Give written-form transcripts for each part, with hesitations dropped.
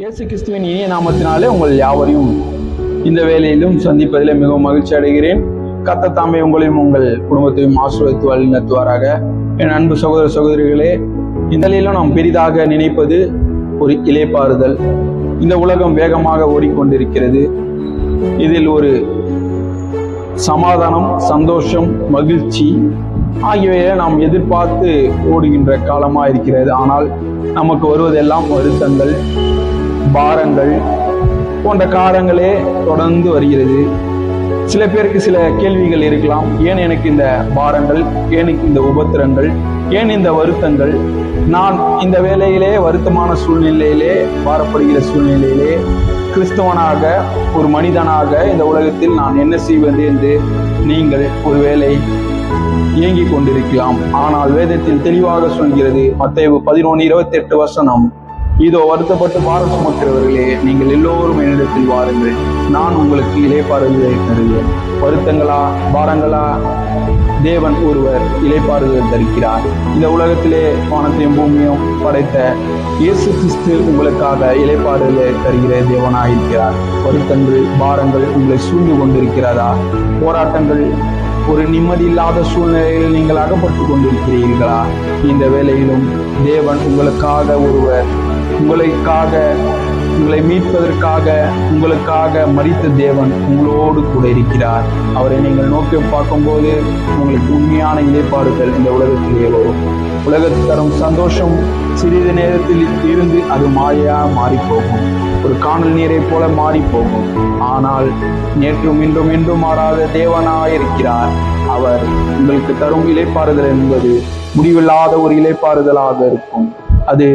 இயேசு கிறிஸ்துவின் இனிய நாமத்தினாலே உங்கள் யாவரையும் இந்த வேலையிலும் சந்திப்பதில் மிகவும் மகிழ்ச்சி அடைகிறேன். கர்த்தர் தாமே உங்களையும் உங்கள் குடும்பத்தையும் ஆசீர்வதித்து வழிநடத்துவாராக. என் அன்பு சகோதர சகோதரிகளே, இந்த நிலையிலும் நாம் பெரிதாக நினைப்பது ஒரு இளைப்பாறுதல். இந்த உலகம் வேகமாக ஓடிக்கொண்டிருக்கிறது. இதில் ஒரு சமாதானம், சந்தோஷம், மகிழ்ச்சி ஆகியவையை நாம் எதிர்பார்த்து ஓடுகின்ற காலமாக இருக்கிறது. ஆனால் நமக்கு வருவதெல்லாம் வருத்தங்கள், பாரங்கள் போன்ற காரங்களே தொடர்ந்து வருகிறது. சில பேருக்கு சில கேள்விகள் இருக்கலாம். ஏன் எனக்கு இந்த பாரங்கள், ஏன் இந்த உபத்திரங்கள், ஏன் இந்த வருத்தங்கள்? நான் இந்த வேளையிலே வருத்தமான சூழ்நிலையிலே, பாரப்படுகிற சூழ்நிலையிலே கிறிஸ்தவனாக, ஒரு மனிதனாக இந்த உலகத்தில் நான் என்ன செய்வது என்று நீங்கள் ஒருவேளை இயங்கிக் கொண்டிருக்கலாம். ஆனால் வேதத்தில் தெளிவாக சொல்கிறது, மத்தேயு 11:28, இதோ வருத்தப்பட்டு பாரம் சுமக்கிறவர்களே, நீங்கள் எல்லோரும் என்னிடத்தில் வாருங்கள், நான் உங்களுக்கு இளைப்பாறுதலை தருவேன். வருத்தங்களா, பாரங்களா? தேவன் ஒருவர் இளைப்பாறுதல் தருகிறார். இந்த உலகத்திலே வானத்தையும் பூமியும் படைத்த இயேசு கிறிஸ்து உங்களுக்காக இளைப்பாறுதலை தருகிற தேவனாயிருக்கிறார். வருத்தங்கள், பாரங்கள் உங்களை சூழ்ந்து கொண்டிருக்கிறதா? போராட்டங்கள், ஒரு நிம்மதி இல்லாத சூழ்நிலையில் நீங்கள் அகப்பட்டு கொண்டிருக்கிறீர்களா? இந்த வேளையிலும் தேவன் உங்களுக்காக ஒருவர், உங்களை மீட்பதற்காக, உங்களுக்காக மரித்த தேவன் உங்களோடு கூட இருக்கிறார். அவரை நீங்கள் நோக்கி பார்க்கும்போது உங்களுக்கு உண்மையான இளைப்பாறுதல் இந்த உலகத்திலே வரும். உலகத்தில் தரும் சந்தோஷம் சிறிது நேரத்தில் இருந்து அது மாயா மாறி போகும். ஒரு காணல் நீரை போல மாறி போகும். ஆனால் நேற்றும் இன்றும் என்றும் மாறாத தேவனாயிருக்கிறார். அவர் உங்களுக்கு தரும் இளைப்பாறுதல் என்பது முடிவில்லாத ஒரு இளைப்பாறுதலாக இருக்கும். அது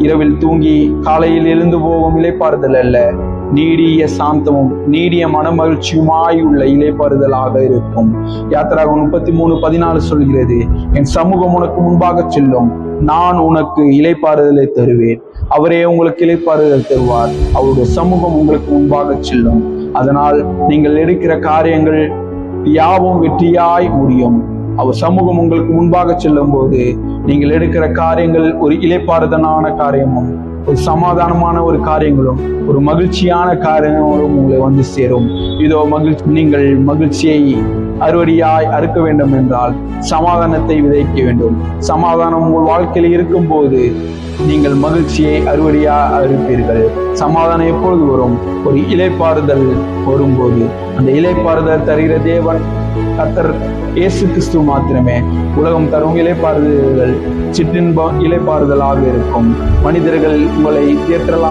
இரவில் தூங்கி காலையில் எழுந்து போகும் இளைப்பாறுதல் அல்ல, நீடிய சாந்தமும் நீடிய மனமகிழ்ச்சியுமாய் உள்ள இளைப்பாறுதலாக இருக்கும். யாத்திராகமம் 33:14 சொல்கிறது, என் சமூகம் உனக்கு முன்பாக செல்லும், நான் உனக்கு இளைப்பாறுதலை தருவேன். அவரே உங்களுக்கு இளைப்பாறுதல் தருவார். அவருடைய சமூகம் உங்களுக்கு முன்பாக செல்லும். அதனால் நீங்கள் எடுக்கிற காரியங்கள் யாவும் வெற்றியாய் முடியும். அவர் சமூகம் உங்களுக்கு முன்பாக செல்லும் போது நீங்கள் எடுக்கிற காரியங்கள் ஒரு இளைப்பாறுதலான காரியமும், ஒரு சமாதானமான ஒரு காரியங்களும், ஒரு மகிழ்ச்சியான காரியங்களும் உங்களை வந்து சேரும். இதோ நீங்கள் மகிழ்ச்சியை அறுவடையாய் அறுக்க வேண்டும் என்றால் சமாதானத்தை விதைக்க வேண்டும். சமாதானம் உங்கள் வாழ்க்கையில் இருக்கும் போது நீங்கள் மகிழ்ச்சியை அறுவடையாக அறுப்பீர்கள். சமாதானம் எப்பொழுது வரும்? ஒரு இளைப்பாறுதல் வரும்போது. அந்த இளைப்பாறுதல் தருகிற தேவன் கர்த்தர் இயேசு கிறிஸ்து மாத்திரமே. உலகம் தரும் இளைப்பாறுதல்கள் சிற்றின்ப இளைப்பாறுதலாக இருக்கும். மனிதர்கள் உங்களை தேற்றலாம்.